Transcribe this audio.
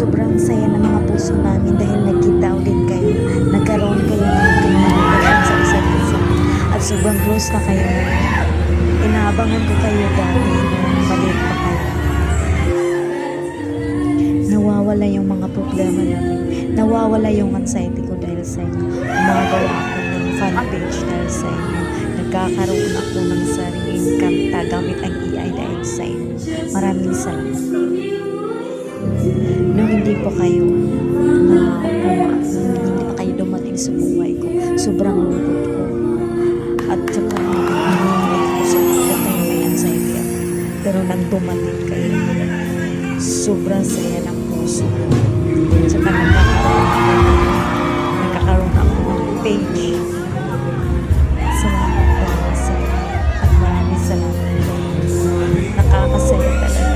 Sobrang saya ng mga puso namin dahil nagkita ulit kayo. Nagkaroon kayo ng communication sa isa't isa. At sobrang close na kayo ngayon. Inaabangan ko kayo dati nung maliit pa kayo. Nawawala yung mga problema namin. Nawawala yung anxiety ko dahil sa inyo. Gumagawa ako ng fan page dahil sa inyo. Nagkakaroon ako ng sariling kanta gamit ang AI dahil sa inyo. Maraming salamat. Nung hindi pa kayo hindi pa kayo dumating sa buhay ko, sobrang lungkot ko. At saka nanginginig ko sa mga tayo may anxiety ako. Pero nang dumating kayo, sobrang saya ng puso ko. Saka nagkakaroon ako ng page. Salamat po sa at maraming salamat. Nakakasaya talaga.